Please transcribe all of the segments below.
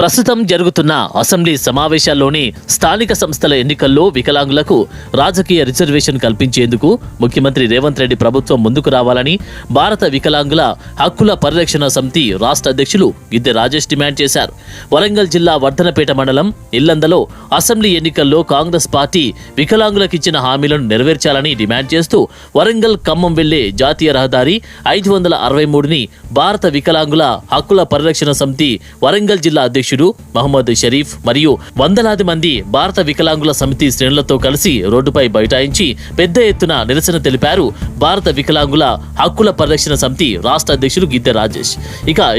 ప్రస్తుతం జరుగుతున్న అసెంబ్లీ సమావేశాల్లోని స్థానిక సంస్థల ఎన్నికల్లో వికలాంగులకు రాజకీయ రిజర్వేషన్ కల్పించేందుకు ముఖ్యమంత్రి రేవంత్ రెడ్డి ప్రభుత్వం ముందుకు రావాలని భారత వికలాంగుల హక్కుల పరిరక్షణ సమితి రాష్ట్ర అధ్యక్షులు గిద్దె రాజేష్ డిమాండ్ చేశారు. వరంగల్ జిల్లా వర్ధనపేట మండలం ఇల్లందలో అసెంబ్లీ ఎన్నికల్లో కాంగ్రెస్ పార్టీ వికలాంగులకిచ్చిన హామీలను నెరవేర్చాలని డిమాండ్ చేస్తూ వరంగల్ ఖమ్మం వెళ్లే జాతీయ రహదారి 563ని భారత వికలాంగుల హక్కుల పరిరక్షణ సమితి వరంగల్ జిల్లా అధ్యక్షుడు మహమ్మద్ షరీఫ్ మరియు వందలాది మంది భారత వికలాంగుల సమితి శ్రేణులతో కలిసి రోడ్డుపై బైఠాయించి పెద్ద ఎత్తున నిరసన తెలిపారు. భారత వికలాంగుల హక్కుల పరిరక్షణ సమితి రాష్ట్ర అధ్యక్షుడు గిద్దె రాజేష్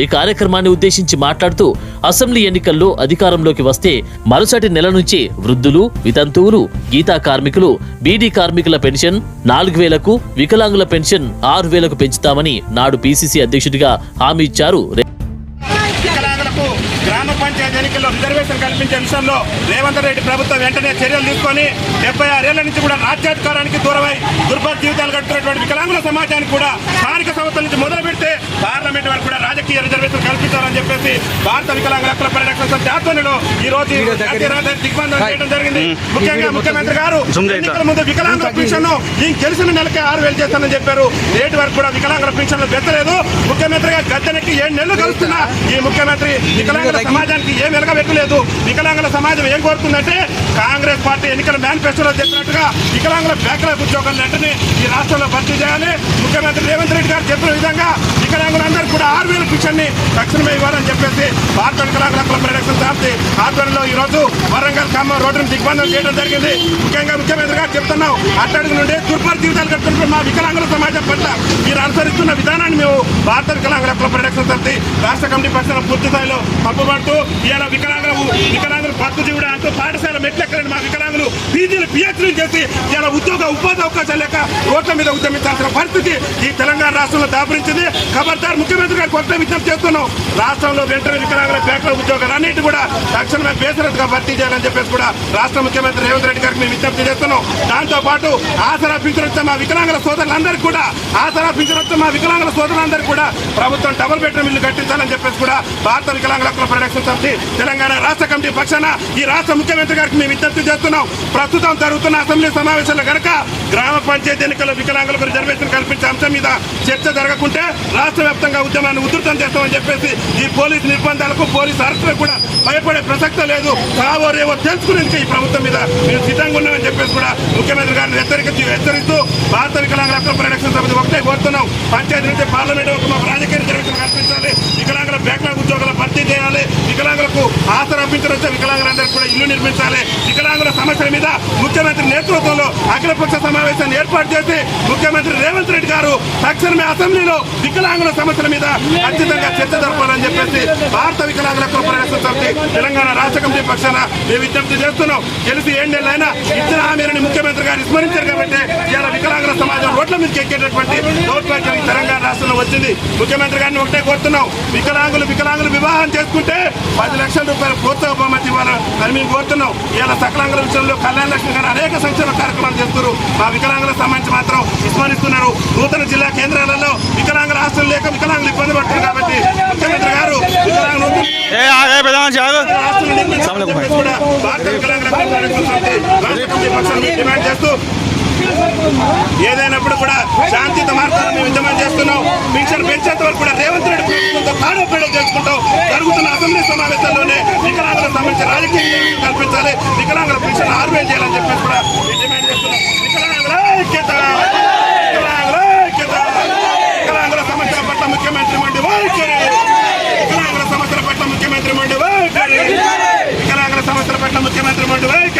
ఈ కార్యక్రమాన్ని ఉద్దేశించి మాట్లాడుతూ అసెంబ్లీ ఎన్నికల్లో అధికారంలోకి వస్తే మరుసటి నెల నుంచి వృద్ధులు, వితంతువులు, గీతా కార్మికులు, బీడీ కార్మికుల పెన్షన్ 4000కు, వికలాంగుల పెన్షన్ 6000కు పెంచుతామని నాడు పీసీసీ అధ్యక్షుడిగా హామీ ఇచ్చారు. గ్రామ పంచాయతీ ఎన్నికల్లో రిజర్వేషన్ కల్పించే విషయంలో రేవంత్ రెడ్డి ప్రభుత్వం వెంటనే చర్యలు తీసుకొని 76 ఏళ్ల నుంచి కూడా రాజ్యాధికారానికి దూరమై దుర్భర జీవితాలు గడుపుతున్నటువంటి వికలాంగుల సమాజానికి కూడా స్థానిక సంస్థల నుంచి మొదలు పెడితే పార్లమెంట్ వరకు కూడా రాజకీయ రిజర్వేషన్ కల్పించాలని చెప్పేసి భారత వికలాంగుల హక్కుల పరిరక్షణ సమితి ఆధ్వర్యంలో ఈ రోజు దిగ్బంధం చేయడం జరిగింది. ముఖ్యంగా ముఖ్యమంత్రి గారు ఎన్నికల ముందు వికలాంగుల పెన్షన్ గెలిచిన నెలకే 6000 చేస్తానని చెప్పారు. నేటి వరకు కూడా వికలాంగుల పెన్షన్లు పెంచలేదు. ముఖ్యమంత్రిగా గద్దెనెక్కి 7 నెలలు కలుస్తున్నా ఈ ముఖ్యమంత్రి వికలాంగుల సమాజానికి ఏం వెలగబెట్టలేదు. వికలాంగుల సమాజం ఏం కోరుతుందంటే కాంగ్రెస్ పార్టీ ఎన్నికల మేనిఫెస్టోలో చెప్పినట్టుగా వికలాంగుల బ్యాక్లాగ్ ఉద్యోగాలు వెంటనే ఈ రాష్ట్రంలో భర్తీ చేయాలి. ముఖ్యమంత్రి రేవంత్ రెడ్డి గారు చెప్పిన విధంగా వికలాంగులందరూ కూడా 6000 పెన్షన్ని తక్షణమే ఇవ్వాలని చెప్పేసి భారత వికలాంగుల హక్కుల పరిరక్షణ సమితి ఆధ్వర్యంలో ఈ రోజు వరంగల్ ఖమ్మం రోడ్డును దిగ్బంధం చేయడం జరిగింది. ముఖ్యంగా ముఖ్యమంత్రి గారు చెప్తున్నాం, అట్టడుగు నుండి దుర్భర జీవితాలు గడుపుతున్న మా వికలాంగుల సమాజం పట్ల మీరు అనుసరిస్తున్న విధానాన్ని మేము భారత వికలాంగుల హక్కుల పరిరక్షణ సమితి రాష్ట్ర కమిటీ పక్షాన పూర్తి స్థాయిలో తప్పుపడుతూ ఇలా వికలాంగులు బతుకు జీవుడు అంటూ పాఠశాల మెట్లెక్కలేని మా వికలాంగులు పీజీలు పిహెచ్డీలు చేసి ఇలా ఉపాధి అవకాశాలు లేక రోడ్ల మీద ఉద్యమించాల్సిన పరిస్థితి ఈ తెలంగాణ రాష్ట్రంలో దాపురించింది. ఖబర్దార్ ముఖ్యమంత్రి గారికి కొత్త విజ్ఞప్తి చేస్తున్నాం, రాష్ట్రంలో వెంటనే వికలాంగుల బ్యాక్లాగ్ ఉద్యోగాలు అన్నింటి కూడా తక్షణమే బేసరత్గా భర్తీ చేయాలని చెప్పేసి కూడా రాష్ట్ర ముఖ్యమంత్రి రేవంత్ రెడ్డి గారికి మేము విజ్ఞప్తి చేస్తున్నాం. దాంతో పాటు ఆసరా పింఛన్ మా వికలాంగుల సోదరులందరికీ కూడా మా వికలాంగుల సోదరులందరికీ కూడా ప్రభుత్వం డబుల్ బెడ్రూమ్ ఇల్లు కట్టించాలని చెప్పేసి కూడా భారత వికలాంగుల హక్కుల పరిరక్షణ సమితి తెలంగాణ రాష్ట్ర కమిటీ పక్షాన ఈ రాష్ట్ర ముఖ్యమంత్రి గారికి మేము విజ్ఞప్తి చేస్తున్నాం. ప్రస్తుతం జరుగుతున్న అసెంబ్లీ సమావేశాల్లో గనక గ్రామ పంచాయతీ ఎన్నికల్లో వికలాంగులకు రిజర్వేషన్ కల్పించే అంశం మీద చర్చ జరగకుంటే రాష్ట్ర వ్యాప్తంగా ఉద్యమాన్ని ఉధృతం చేస్తామని చెప్పేసి ఈ పోలీసు నిర్బంధాలకు, పోలీసు అరెస్టులకు కూడా భయపడే ప్రసక్తే లేదు. కావోరేవో తెలుసుకునేందుకు ఈ ప్రభుత్వం మీద మేము సిద్ధంగా ఉన్నామని చెప్పేసి కూడా ముఖ్యమంత్రి గారిని హెచ్చరిస్తూ భారత వికలాంగుల హక్కుల పరిరక్షణ సమితి ఒకటే కోరుతున్నాం, పంచాయతీ నుంచి పార్లమెంట్ వరకు మాకు రాజకీయ రిజర్వేషన్ కల్పించాలి, వికలాంగుల బ్యాక్లాగ్ ఉద్యోగాల భర్తీ చేయాలి, వికలాంగులకు ఆసరా పింఛన్ వచ్చే వికలాంగులందరికీ కూడా ఇల్లు నిర్మించాలి. వికలాంగుల సమస్యల మీద ముఖ్యమంత్రి నేతృత్వంలో అఖిలపక్ష సమావేశాన్ని ఏర్పాటు చేసి ముఖ్యమంత్రి రేవంత్ రెడ్డి గారు తక్షణమే అసెంబ్లీలో వికలాంగుల సమస్యల మీద ఖచ్చితంగా చర్చ జరపాలని చెప్పేసి భారత వికలాంగుల హక్కుల పరిరక్షణ సమితి తెలంగాణ రాష్ట్ర కమిటీ పక్షాన మేము విజ్ఞప్తి చేస్తున్నాం. గెలిచి 7 నెలలైనా ఇచ్చిన హామీలను ముఖ్యమంత్రి గారు విస్మరించారు కాబట్టి ఇలా వికలాంగుల సమాజం రోడ్ల మీదకి ఎక్కేటటువంటి దౌర్భాగ్యం తెలంగాణ రాష్ట్రంలో వచ్చింది. ముఖ్యమంత్రి గారిని ఒకటే కోరుతున్నాం, వికలాంగులు వివాహం చేసుకుంటే 10 లక్షల రూపాయల ప్రోత్సాహ బహుమతి ఇవ్వాలని మేము కోరుతున్నాం. ఇలా సకలాంగుల విషయంలో కళ్యాణ లక్ష్మి గారు అనేక సంక్షేమ కార్యక్రమాలు చేస్తున్నారు. మా వికలాంగుల సంబంధించి మాత్రం విస్మరిస్తున్నారు. నూతన జిల్లా కేంద్రాలలో వికలాంగుల హాస్టల్ లేక వికలాంగులు ఇబ్బంది పడుతున్నారు కాబట్టి ముఖ్యమంత్రి గారు వికలాంగులు డిమాండ్ చేస్తూ ఏదైనప్పుడు కూడా శాంతియుత మార్గాన్ని మేము ఉద్యమం చేస్తున్నాం. పెన్షన్ పెంచేంత వరకు కూడా రేవంత్ రెడ్డి ప్రభుత్వంతో తాడోపేడలు చేసుకుంటాం. జరుగుతున్న అసెంబ్లీ సమావేశాల్లోనే వికలాంగులకు సంబంధించి రాజకీయ కల్పించాలి, వికలాంగుల పెన్షన్ 6000 చేయాలని చెప్పేసి కూడా డిమాండ్ చేస్తున్నాం. వికలాంగుల సమస్యల పట్ల ముఖ్యమంత్రి మండి వైఖరి, వికలాంగుల సమస్యల పట్ల ముఖ్యమంత్రి మండి వైఖరి, వికలాంగుల సమస్యల పట్ల ముఖ్యమంత్రి మండి వైఖరి.